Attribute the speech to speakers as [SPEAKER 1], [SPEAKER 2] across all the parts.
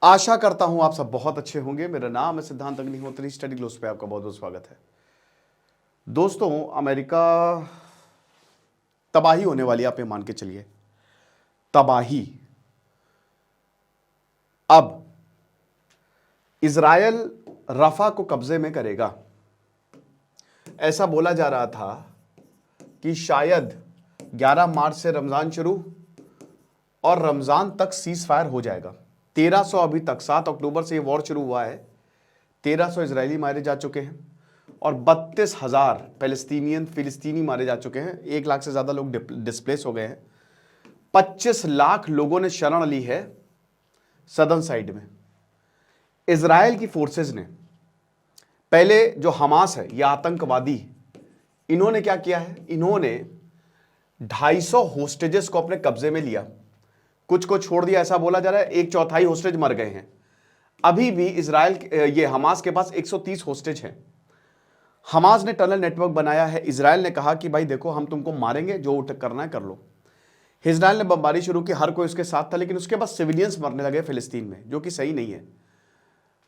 [SPEAKER 1] आशा करता हूं आप सब बहुत अच्छे होंगे। मेरा नाम है सिद्धांत अग्निहोत्री। स्टडी ग्लोस पे आपका बहुत बहुत स्वागत है। दोस्तों, अमेरिका तबाही होने वाली, आप ये मान के चलिए, तबाही। अब इजरायल रफा को कब्जे में करेगा। ऐसा बोला जा रहा था कि शायद 11 मार्च से रमजान शुरू और रमजान तक सीज फायर हो जाएगा। 1300 अभी तक, 7 अक्टूबर से ये वॉर शुरू हुआ है, 1300 इजरायली मारे जा चुके हैं और 32,000 फिलिस्तीनी मारे जा चुके हैं। 1 लाख से ज्यादा लोग डिस्प्लेस हो गए हैं। 25 लाख लोगों ने शरण ली है सदर्न साइड में। इजरायल की फोर्सेस ने पहले, जो हमास है, यह आतंकवादी, इन्होंने क्या किया है, इन्होंने 250 होस्टेजेस को अपने कब्जे में लिया, कुछ को छोड़ दिया। ऐसा बोला जा रहा है 1/4 होस्टेज मर गए हैं। अभी भी ये हमास के पास 130 होस्टेज हैं। हमास ने टनल नेटवर्क बनाया है। इजरायल ने कहा कि भाई देखो, हम तुमको मारेंगे, जो करना है कर लो। इजरायल ने बमबारी शुरू की, हर कोई उसके साथ था, लेकिन उसके बाद सिविलियंस मरने लगे फिलिस्तीन में, जो कि सही नहीं है।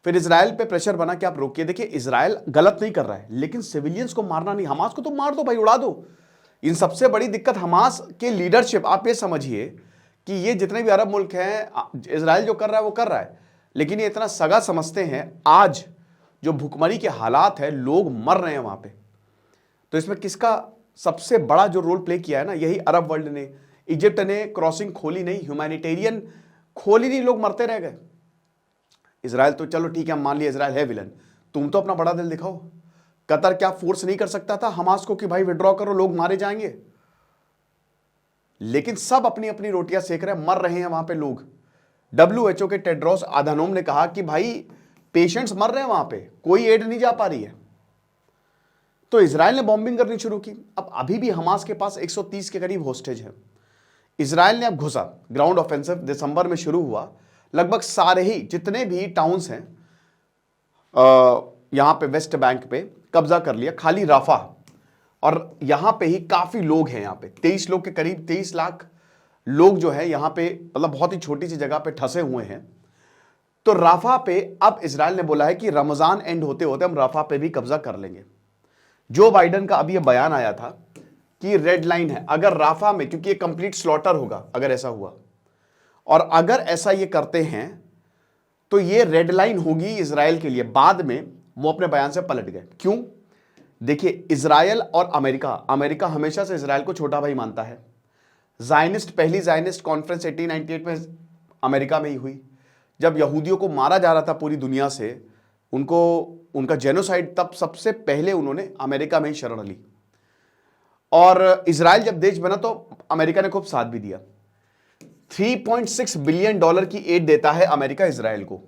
[SPEAKER 1] फिर इजरायल पे प्रेशर बना कि आप रोकिए। देखिए, इजरायल गलत नहीं कर रहा है, लेकिन सिविलियंस को मारना नहीं। हमास को तो मार दो भाई, उड़ा दो। इन सबसे बड़ी दिक्कत हमास के लीडरशिप। आप ये समझिए कि ये जितने भी अरब मुल्क हैं, इजराइल जो कर रहा है वो कर रहा है, लेकिन ये इतना सगा समझते हैं। आज जो भुखमरी के हालात है, लोग मर रहे हैं वहां पे, तो इसमें किसका सबसे बड़ा जो रोल प्ले किया है ना, यही अरब वर्ल्ड ने। इजिप्ट ने क्रॉसिंग खोली नहीं, ह्यूमैनिटेरियन खोली नहीं, लोग मरते रह गए। इजराइल तो चलो ठीक है, हम मान लिया इजराइल है विलन, तुम तो अपना बड़ा दिल दिखाओ। कतर क्या फोर्स नहीं कर सकता था हमास को कि भाई विड्रॉ करो, लोग मारे जाएंगे? लेकिन सब अपनी अपनी रोटियां सेक रहे हैं, मर रहे हैं वहां पे लोग। WHO के टेड्रोस आधानोम ने कहा कि भाई पेशेंट्स मर रहे हैं वहां पे, कोई एड नहीं जा पा रही है। तो इजराइल ने बॉम्बिंग करनी शुरू की। अब अभी भी हमास के पास 130 के करीब होस्टेज है। इजराइल ने अब घुसा, ग्राउंड ऑफेंसिव दिसंबर में शुरू हुआ। लगभग सारे ही जितने भी टाउन्स हैं यहां पे वेस्ट बैंक पे कब्जा कर लिया, खाली राफा। और यहां पे ही काफी लोग हैं, यहां पे 23 लोग के करीब, 23 लाख लोग जो है यहां पे, मतलब बहुत ही छोटी सी जगह पे ठसे हुए हैं। तो राफा पे अब इजराइल ने बोला है कि रमजान एंड होते होते हम राफा पे भी कब्जा कर लेंगे। जो बाइडन का अभी यह बयान आया था कि रेड लाइन है, अगर राफा में, क्योंकि ये कंप्लीट स्लॉटर होगा अगर ऐसा हुआ, और अगर ऐसा ये करते हैं तो ये रेड लाइन होगी इजराइल के लिए। बाद में वो अपने बयान से पलट गए। क्यों? देखिए, इजराइल और अमेरिका हमेशा से इजराइल को छोटा भाई मानता है। पहली जायनिस्ट कॉन्फ्रेंस 1898 में अमेरिका में ही हुई, जब यहूदियों को मारा जा रहा था पूरी दुनिया से, उनका जेनोसाइड, तब सबसे पहले उन्होंने अमेरिका में ही शरण ली। और इजराइल जब देश बना तो अमेरिका ने खूब साथ भी दिया। $3.6 बिलियन की एड देता है अमेरिका इजराइल को।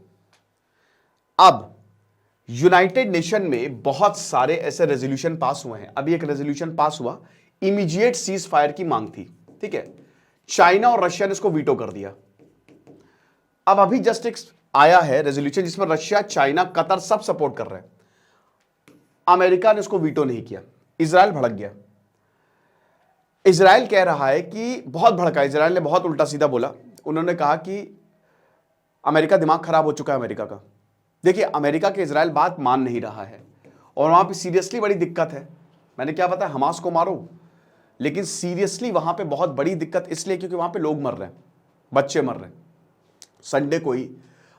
[SPEAKER 1] अब यूनाइटेड नेशन में बहुत सारे ऐसे रेजोल्यूशन पास हुए हैं। अभी एक रेजोल्यूशन पास हुआ, इमीडिएट सीज फायर की मांग थी, ठीक है। चाइना और रशिया ने इसको वीटो कर दिया। अब अभी जस्ट एक आया है रेजोल्यूशन जिसमें रशिया, चाइना, कतर सब सपोर्ट कर रहे हैं। अमेरिका ने उसको वीटो नहीं किया। इजराइल भड़क गया। इजराइल कह रहा है कि बहुत भड़का। इजराइल ने बहुत उल्टा सीधा बोला। उन्होंने कहा कि अमेरिका, दिमाग खराब हो चुका है अमेरिका का। देखिए, अमेरिका के इजराइल बात मान नहीं रहा है और वहां पे सीरियसली बड़ी दिक्कत है। मैंने क्या बताया, हमास को मारो, लेकिन सीरियसली वहां पे बहुत बड़ी दिक्कत इसलिए क्योंकि वहां पे लोग मर रहे हैं, बच्चे मर रहे हैं। संडे को ही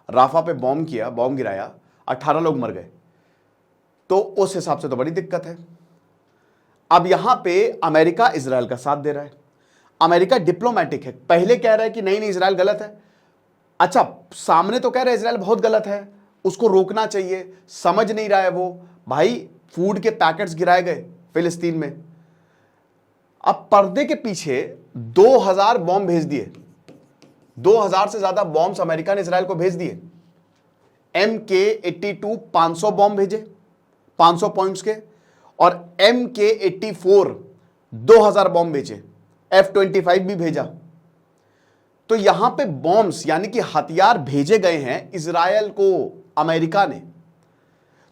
[SPEAKER 1] राफा पे बॉम्ब गिराया, 18 लोग मर गए। तो उस हिसाब से तो बड़ी दिक्कत है। अब यहां पे अमेरिका इजराइल का साथ दे रहा है। अमेरिका डिप्लोमेटिक है, पहले कह रहा है कि नहीं इजराइल गलत है। अच्छा, सामने तो कह रहा है इजराइल बहुत गलत है, उसको रोकना चाहिए, समझ नहीं रहा है वो। भाई, फूड के पैकेट्स गिराए गए फिलिस्तीन में। अब पर्दे के पीछे 2000 बॉम्ब भेज दिए, 2000 से ज्यादा बॉम्ब्स अमेरिका ने इजराइल को भेज दिए। MK-82 500 बॉम्ब भेजे, 500 पॉइंट्स के, और MK-84 2000 बॉम्ब भेजे, F-25 भी भेजा। तो यहां पे बॉम्ब्स यानी कि हथियार भेजे गए हैं इजराइल को अमेरिका ने।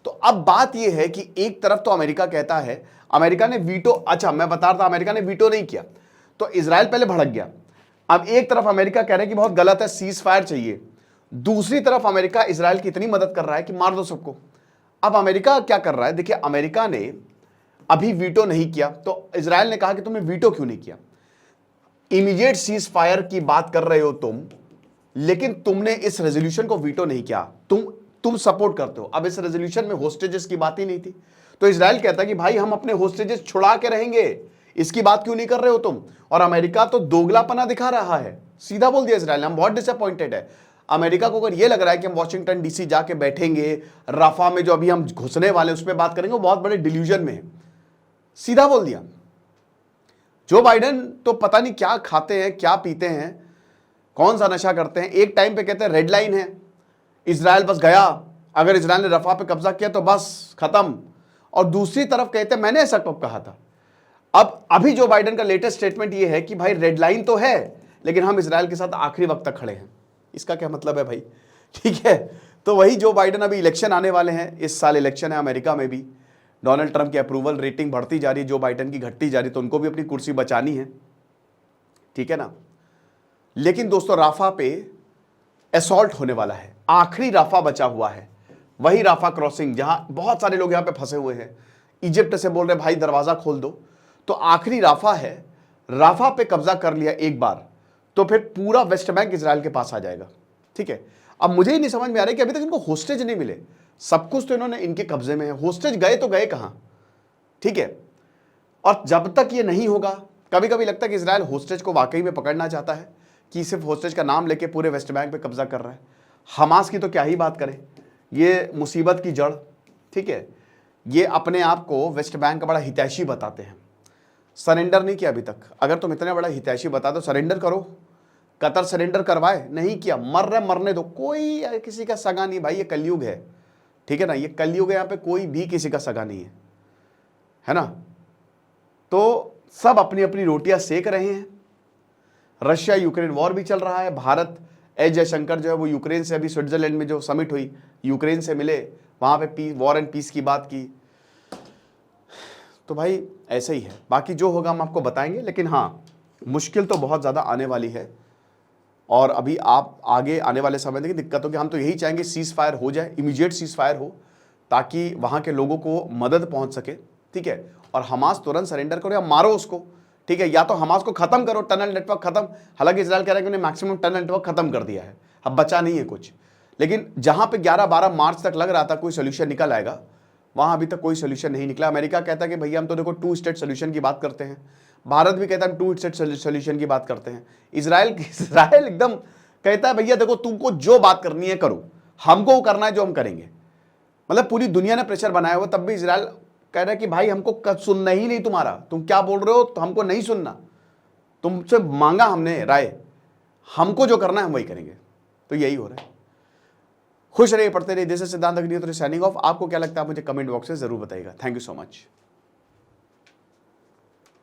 [SPEAKER 1] तो अब बात यह है कि एक तरफ तो अमेरिका कहता है, अमेरिका ने वीटो, अच्छा मैं बता रहा था अमेरिका ने वीटो नहीं किया, तो इजराइल पहले भड़क गया। अब एक तरफ अमेरिका कह रहे हैं कि बहुत गलत है, सीज फायर चाहिए। दूसरी तरफ अमेरिका इजराइल की इतनी मदद कर रहा है कि मार दो सबको। अब अमेरिका क्या कर रहा है, देखिए अमेरिका ने अभी वीटो नहीं किया, तो इजराइल ने कहा कि तुमने वीटो क्यों नहीं किया? इमीडिएट सीज फायर की बात कर रहे हो तुम, लेकिन तुमने इस रेजोल्यूशन को वीटो नहीं किया, तुम सपोर्ट करते हो। अब इस रेजोल्यूशन में होस्टेजेस की बात ही नहीं थी, तो इजराइल कहता है कि भाई हम अपने होस्टेजेस छुड़ा के रहेंगे, इसकी बात क्यों नहीं कर रहे हो तुम? और अमेरिका तो दोगलापना दिखा रहा है, सीधा बोल दिया इजराइल ने, हम बहुत डिसअपॉइंटेड है। अमेरिका को अगर ये लग रहा है कि हम वॉशिंगटन डीसी जाके बैठेंगे, राफा में जो अभी हम घुसने वाले उस पर बात करेंगे, वो बहुत बड़े डिल्यूजन में है, सीधा बोल दिया। जो बाइडेन तो पता नहीं क्या खाते हैं, क्या पीते हैं, कौन सा नशा करते हैं। एक टाइम पे कहते हैं रेड लाइन है, इजराइल बस गया, अगर इजराइल ने रफा पे कब्जा किया तो बस खत्म, और दूसरी तरफ कहते हैं मैंने ऐसा कब कहा था। अब अभी जो बाइडेन का लेटेस्ट स्टेटमेंट ये है कि भाई रेड लाइन तो है, लेकिन हम इजराइल के साथ आखिरी वक्त तक खड़े हैं। इसका क्या मतलब है भाई? ठीक है, तो वही जो बाइडेन, अभी इलेक्शन आने वाले हैं, इस साल इलेक्शन है अमेरिका में भी, डोनाल्ड ट्रंप की अप्रूवल रेटिंग बढ़ती जा रही, जो बाइडेन की घटती जा रही, तो उनको भी अपनी कुर्सी बचानी है, ठीक है ना। लेकिन दोस्तों राफा पे असॉल्ट होने वाला है, आखिरी राफा बचा हुआ है, वही राफा क्रॉसिंग जहां बहुत सारे लोग यहां पे फंसे हुए हैं। इजिप्ट से बोल रहे भाई दरवाजा खोल दो, तो आखिरी राफा है, राफा पे कब्जा कर लिया एक बार तो फिर पूरा वेस्ट बैंक इजराइल के पास आ जाएगा, ठीक है। अब मुझे ही नहीं समझ में आ रहा है कि अभी तक इनको होस्टेज नहीं मिले, सब कुछ तो इन्होंने इनके कब्जे में है, होस्टेज गए तो गए कहां, ठीक है। और जब तक ये नहीं होगा, कभी कभी लगता है कि इजराइल होस्टेज को वाकई में पकड़ना चाहता है कि सिर्फ होस्टेज का नाम लेके पूरे वेस्ट बैंक पे कब्जा कर रहा है। हमास की तो क्या ही बात करें, ये मुसीबत की जड़, ठीक है। ये अपने आप को वेस्ट बैंक का बड़ा हितैषी बताते हैं, सरेंडर नहीं किया अभी तक। अगर तुम इतना बड़ा हितैषी बता दो, सरेंडर करो। कतर सरेंडर करवाए, नहीं किया, मर रहे मरने दो, कोई किसी का सगा नहीं भाई, ये कलयुग है, ठीक है ना, ये कलयुग है, यहाँ पे कोई भी किसी का सगा नहीं है ना। तो सब अपनी अपनी रोटियां सेक रहे हैं। रशिया यूक्रेन वॉर भी चल रहा है। भारत, एस जयशंकर जो है वो यूक्रेन से, अभी स्विट्जरलैंड में जो समिट हुई, यूक्रेन से मिले, वहां पे वॉर एंड पीस की बात की। तो भाई ऐसे ही है, बाकी जो होगा हम आपको बताएंगे, लेकिन हाँ मुश्किल तो बहुत ज़्यादा आने वाली है। और अभी आप आगे आने वाले समय में दिक्कत होगी। हम तो यही चाहेंगे सीज फायर हो जाए, इमीडिएट सीज फायर हो, ताकि वहाँ के लोगों को मदद पहुँच सके, ठीक है। और हमास तुरंत सरेंडर करो या मारो उसको, ठीक है, या तो हमास को खत्म करो, टनल नेटवर्क खत्म। हालांकि इजराइल कह रहा है कि उन्हें मैक्सिमम टनल नेटवर्क खत्म कर दिया है, अब बचा नहीं है कुछ। लेकिन जहाँ पे 11-12 मार्च तक लग रहा था कोई सोल्यूशन निकल आएगा, वहाँ अभी तक कोई सोल्यूशन नहीं निकला। अमेरिका कहता है कि भैया हम तो देखो 2 स्टेट सोल्यूशन की बात करते हैं, भारत भी कहता है हम 2 स्टेट सोल्यूशन की बात करते हैं। इजराइल एकदम कहता है भैया देखो तुमको जो बात करनी है करो, हमको वो करना है जो हम करेंगे। मतलब पूरी दुनिया ने प्रेशर बनाया हुआ, तब भी इजराइल कह रहा है कि भाई हमको सुनना ही नहीं तुम्हारा, तुम क्या बोल रहे हो तो हमको नहीं सुनना, तुमसे मांगा हमने राय, हमको जो करना है हम वही करेंगे। तो यही हो रहा है। खुश रहिए, पढ़ते रहिए। दिस इज सिद्धांत अग्निहोत्री साइनिंग ऑफ। आपको क्या लगता है मुझे कमेंट बॉक्स में जरूर बताइएगा। Thank you so much.